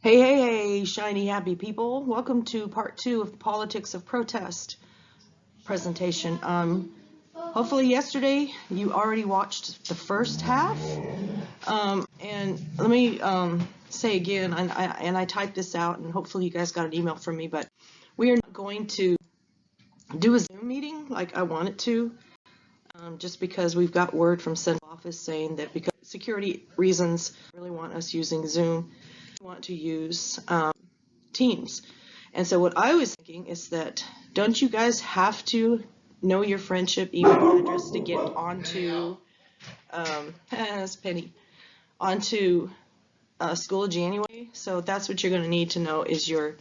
Hey, hey, hey, shiny happy people. Welcome to part 2 of the Politics of Protest presentation. Hopefully yesterday you already watched the first half. And let me say again, and I typed this out, and hopefully you guys got an email from me, but we are not going to do a Zoom meeting like I wanted to, just because we've got word from Central Office saying that because of security reasons, they really want us using Zoom. We want to use Teams. And so what I was thinking is that, don't you guys have to know your friendship email address to get onto that's Penny, onto Schoology anyway? So that's what you're going to need to know is your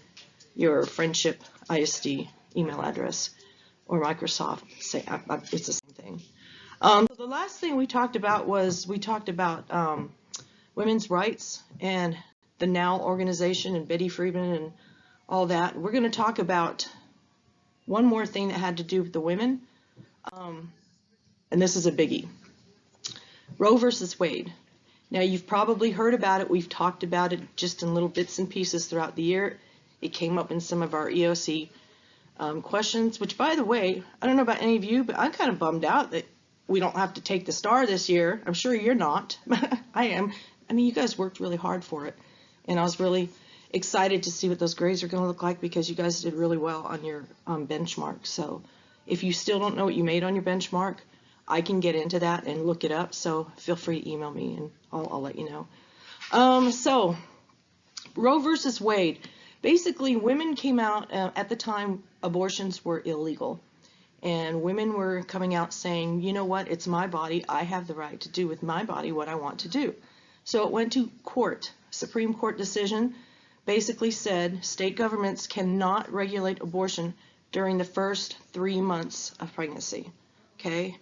friendship ISD email address, or Microsoft. It's the same thing. So the last thing we talked about was women's rights and the NOW organization and Betty Friedman and all that. We're going to talk about one more thing that had to do with the women, and this is a biggie. Roe versus Wade. Now, you've probably heard about it. We've talked about it just in little bits and pieces throughout the year. It came up in some of our EOC questions, which, by the way, I don't know about any of you, but I'm kind of bummed out that we don't have to take the STAR this year. I'm sure you're not. I am. I mean, you guys worked really hard for it, and I was really excited to see what those grades are going to look like because you guys did really well on your benchmark. So if you still don't know what you made on your benchmark, I can get into that and look it up. So feel free to email me and I'll let you know. So Roe versus Wade. Basically, women came out at the time abortions were illegal. And women were coming out saying, you know what, it's my body. I have the right to do with my body what I want to do. So it went to court. Supreme Court decision basically said state governments cannot regulate abortion during the first 3 months of pregnancy. Okay?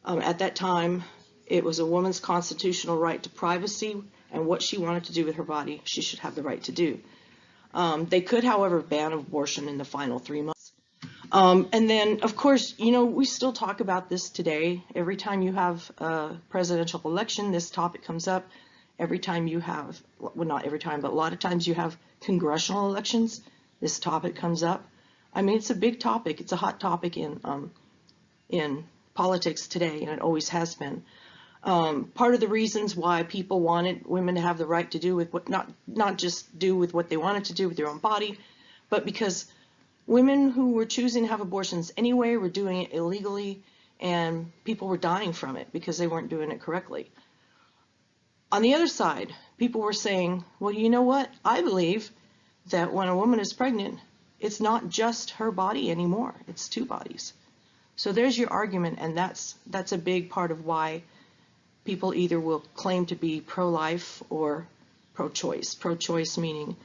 At that time, it was a woman's constitutional right to privacy, and what she wanted to do with her body, she should have the right to do. They could, however, ban abortion in the final 3 months. And then, of course, you know, we still talk about this today. Every time you have a presidential election, this topic comes up. Every time you have, well, not every time, but a lot of times you have congressional elections, this topic comes up. I mean, it's a big topic. It's a hot topic in politics today, and it always has been. Part of the reasons why people wanted women to have the right to do with what, not just do with what they wanted to do with their own body, but because women who were choosing to have abortions anyway were doing it illegally, and people were dying from it because they weren't doing it correctly. On the other side, people were saying, well, you know what? I believe that when a woman is pregnant, it's not just her body anymore. It's two bodies. So there's your argument, and that's a big part of why people either will claim to be pro-life or pro-choice. Pro-choice meaning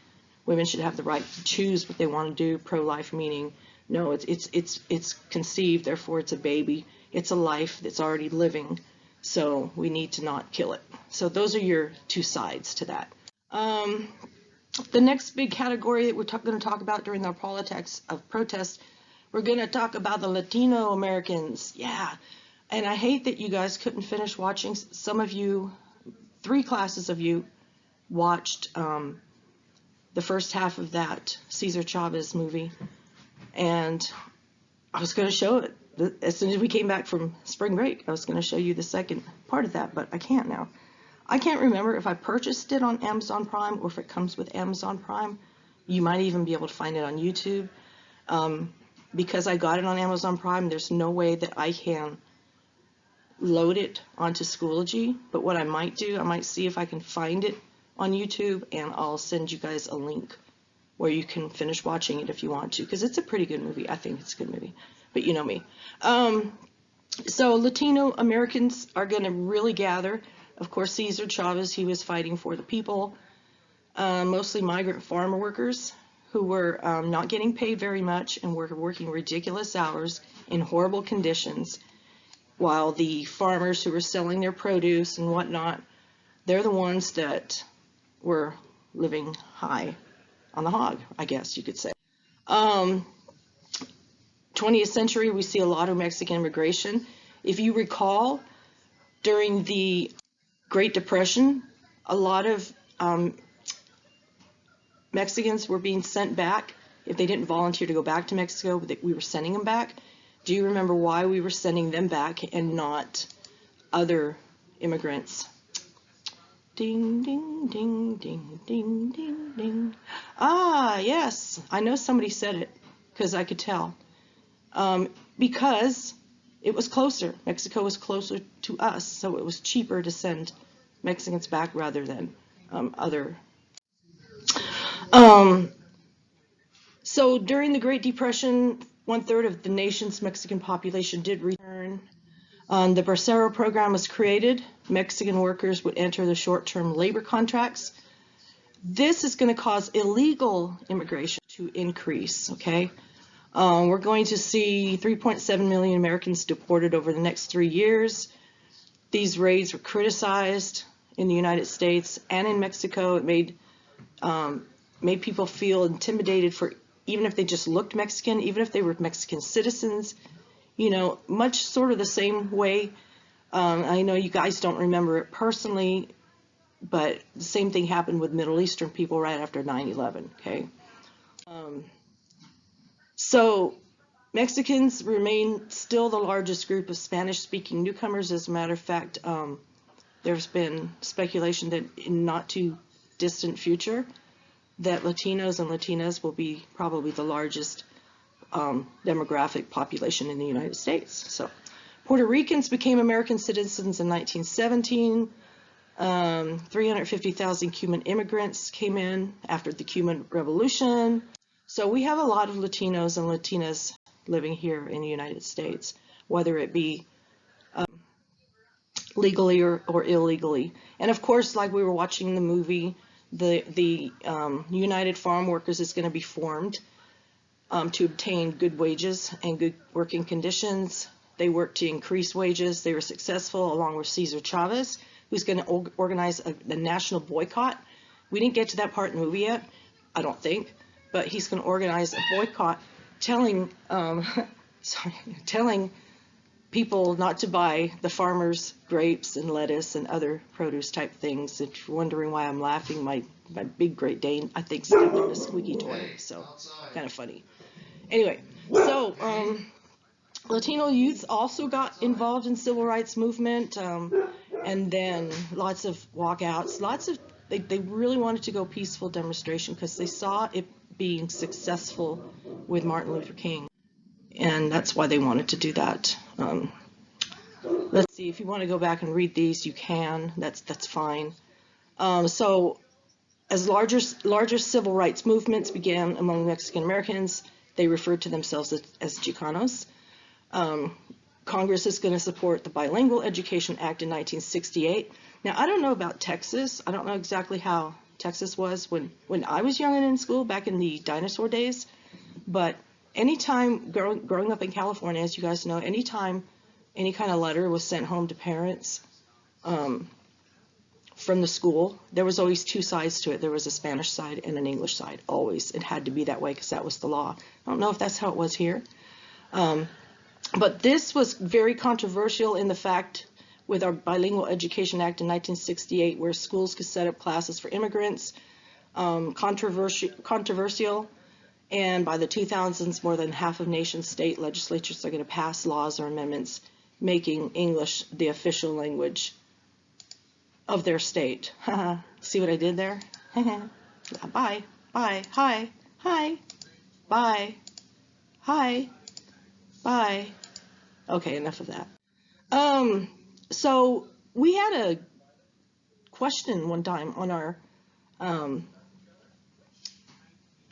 women should have the right to choose what they want to do. Pro-life meaning no, it's conceived, therefore it's a baby. It's a life that's already living, so we need to not kill it. So those are your two sides to that. The next big category that we're going to talk about during our politics of protest, we're going to talk about the Latino Americans. Yeah, and I hate that you guys couldn't finish watching. Some of you, 3 classes of you, watched the first half of that Cesar Chavez movie, and I was going to show it. As soon as we came back from spring break, I was going to show you the second part of that, but I can't now. I can't remember if I purchased it on Amazon Prime or if it comes with Amazon Prime. You might even be able to find it on YouTube. Because I got it on Amazon Prime, there's no way that I can load it onto Schoology, but what I might do, I might see if I can find it on YouTube, and I'll send you guys a link where you can finish watching it if you want to, because it's a pretty good movie. I think it's a good movie. But you know me. So Latino Americans are going to really gather. Of course, Cesar Chavez, he was fighting for the people, mostly migrant farmer workers who were not getting paid very much and were working ridiculous hours in horrible conditions, while the farmers who were selling their produce and whatnot, they're the ones that were living high on the hog, I guess you could say. 20th century, we see a lot of Mexican immigration. If you recall, during the Great Depression, a lot of Mexicans were being sent back, if they didn't volunteer to go back to Mexico, that we were sending them back. Do you remember why we were sending them back and not other immigrants? Ding, ding, ding, ding, ding, ding, ding. Ah, yes, I know somebody said it, because I could tell. Because it was closer. Mexico was closer to us, so it was cheaper to send Mexicans back rather than other. So during the Great Depression, 1/3 of the nation's Mexican population did return. The Bracero program was created. Mexican workers would enter the short-term labor contracts. This is going to cause illegal immigration to increase, okay? We're going to see 3.7 million Americans deported over the next 3 years. These raids were criticized in the United States and in Mexico. It made people feel intimidated for, even if they just looked Mexican, even if they were Mexican citizens, you know, much sort of the same way. I know you guys don't remember it personally, but the same thing happened with Middle Eastern people right after 9/11, okay? So Mexicans remain still the largest group of Spanish-speaking newcomers. As a matter of fact, there's been speculation that in not too distant future that Latinos and Latinas will be probably the largest demographic population in the United States. So Puerto Ricans became American citizens in 1917. 350,000 Cuban immigrants came in after the Cuban Revolution. So we have a lot of Latinos and Latinas living here in the United States, whether it be legally or illegally. And of course, like we were watching the movie, the United Farm Workers is going to be formed to obtain good wages and good working conditions. They worked to increase wages. They were successful, along with Cesar Chavez, who's going to organize a national boycott. We didn't get to that part in the movie yet, I don't think, but he's going to organize a boycott telling telling people not to buy the farmers' grapes and lettuce and other produce type things. If you're wondering why I'm laughing, my big Great Dane, I think, stepped on a squeaky toy, so kind of funny. Anyway, so Latino youth also got involved in civil rights movement, and then lots of walkouts, they really wanted to go peaceful demonstration because they saw it being successful with Martin Luther King, and that's why they wanted to do that. Let's see, if you want to go back and read these, you can. That's fine. So as larger civil rights movements began among Mexican Americans, they referred to themselves as Chicanos. Congress is going to support the Bilingual Education Act in 1968. Now, I don't know about Texas. I don't know exactly how Texas was when I was young and in school back in the dinosaur days, but anytime growing up in California, as you guys know, anytime any kind of letter was sent home to parents from the school, there was always two sides to it. There was a Spanish side and an English side, always. It had to be that way because that was the law. I don't know if that's how it was here. But this was very controversial in the fact with our Bilingual Education Act in 1968, where schools could set up classes for immigrants. Controversial. And by the 2000s, more than half of nation's state legislatures are going to pass laws or amendments making English the official language of their state. See what I did there? Bye. Bye. Hi. Hi. Bye. Hi. Bye. Okay, enough of that. So we had a question one time on our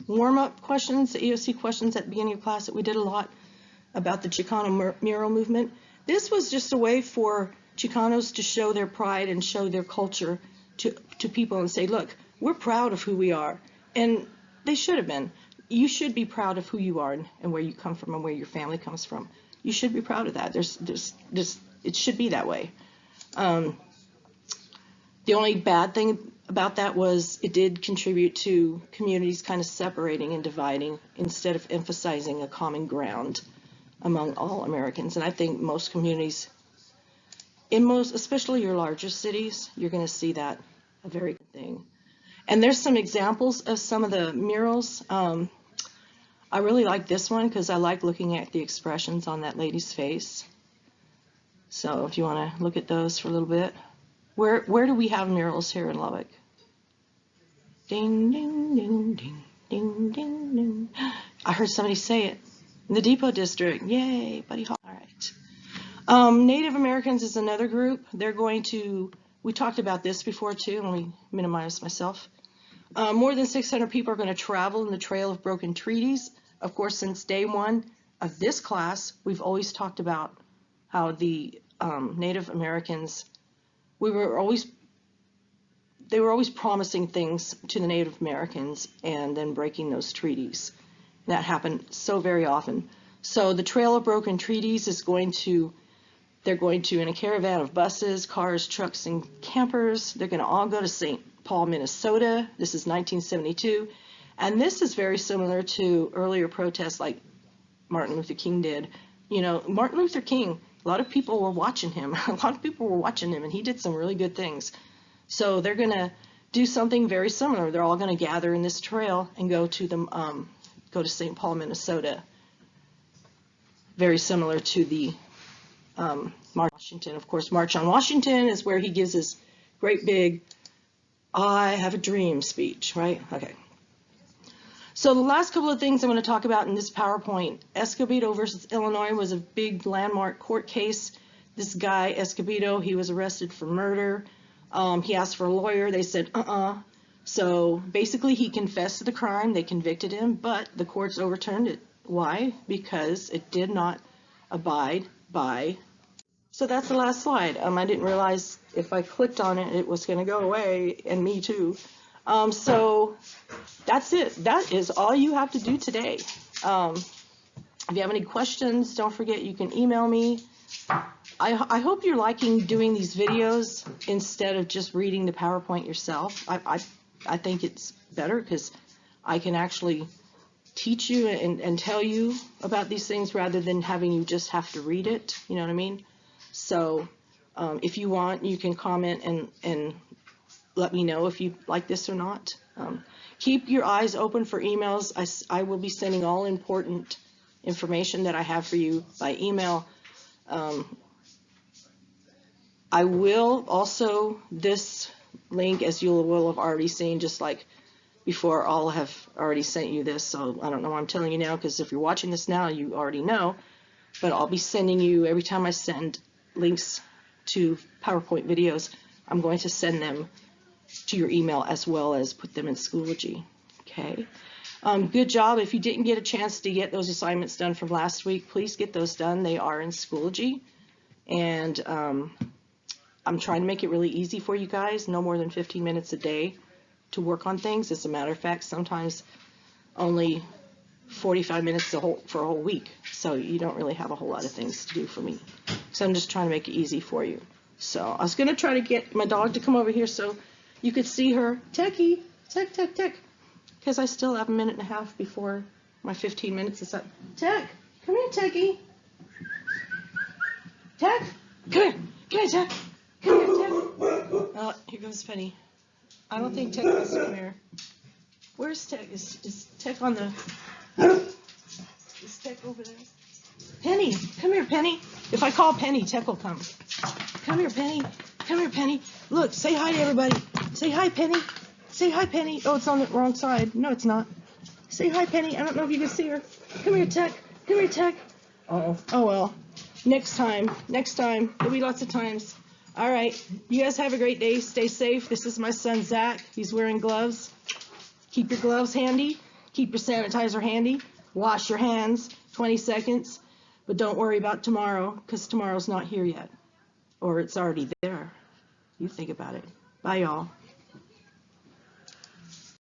warm-up questions, the EOC questions at the beginning of class that we did a lot about the Chicano mural movement. This was just a way for Chicanos to show their pride and show their culture to people and say, look, we're proud of who we are. And they should have been. You should be proud of who you are and where you come from and where your family comes from. You should be proud of that. It should be that way. The only bad thing about that was it did contribute to communities kind of separating and dividing instead of emphasizing a common ground among all Americans. And I think most communities, especially your larger cities, you're going to see that a very good thing. And there's some examples of some of the murals. I really like this one because I like looking at the expressions on that lady's face. So if you want to look at those for a little bit. Where do we have murals here in Lubbock? Ding, ding, ding, ding, ding, ding, ding. I heard somebody say it. In the Depot District. Yay, Buddy Hall. All right. Native Americans is another group. They're going to, we talked about this before too, let me minimize myself. More than 600 people are going to travel in the Trail of Broken Treaties. Of course, since day one of this class, we've always talked about how the Native Americans, they were always promising things to the Native Americans and then breaking those treaties. That happened so very often. So the Trail of Broken Treaties is they're going to, in a caravan of buses, cars, trucks, and campers, they're going to all go to St. Paul, Minnesota. This is 1972. And this is very similar to earlier protests like Martin Luther King did. You know, Martin Luther King, a lot of people were watching him. A lot of people were watching him, and he did some really good things. So they're going to do something very similar. They're all going to gather in this trail and go to St. Paul, Minnesota. Very similar to the March on Washington. Of course, March on Washington is where he gives his great big "I have a dream" speech, right? Okay. So the last couple of things I'm going to talk about in this PowerPoint, Escobedo versus Illinois was a big landmark court case. This guy, Escobedo, he was arrested for murder. He asked for a lawyer. They said, So basically he confessed to the crime. They convicted him, but the courts overturned it. Why? Because it did not abide by. So that's the last slide. I didn't realize if I clicked on it, it was going to go away, and me too. So that's it. That is all you have to do today. If you have any questions, don't forget you can email me. I hope you're liking doing these videos instead of just reading the PowerPoint yourself. I think it's better because I can actually teach you and tell you about these things rather than having you just have to read it. You know what I mean? So if you want, you can comment and let me know if you like this or not. Keep your eyes open for emails. I will be sending all important information that I have for you by email. I will also, this link, as you will have already seen, just like before, I'll have already sent you this, so I don't know why I'm telling you now, because if you're watching this now, you already know, but I'll be sending you, every time I send links to PowerPoint videos, I'm going to send them to your email as well as put them in Schoology. Okay. Good job. If you didn't get a chance to get those assignments done from last week, please get those done. They are in Schoology. And I'm trying to make it really easy for you guys. No more than 15 minutes a day to work on things. As a matter of fact, sometimes only 45 minutes for a whole week. So you don't really have a whole lot of things to do for me. So I'm just trying to make it easy for you. So I was going to try to get my dog to come over here so you could see her. Techie, Tech, Tech, Tech. Because I still have a minute and a half before my 15 minutes is up. Tech, come here, Techie. Tech, come here. Come here, Tech. Come here, Tech. Oh, here goes Penny. I don't think Tech wants to come here. Where's Tech? Is Tech on the... Is Tech over there? Penny, come here, Penny. If I call Penny, Tech will come. Come here, Penny. Come here, Penny. Look, say hi to everybody. Say hi, Penny. Say hi, Penny. Oh, it's on the wrong side. No, it's not. Say hi, Penny. I don't know if you can see her. Come here, Tech. Come here, Tech. Uh-oh. Oh, well. Next time. Next time. There'll be lots of times. All right. You guys have a great day. Stay safe. This is my son, Zach. He's wearing gloves. Keep your gloves handy. Keep your sanitizer handy. Wash your hands. 20 seconds. But don't worry about tomorrow, because tomorrow's not here yet. Or it's already there. You think about it. Bye, y'all.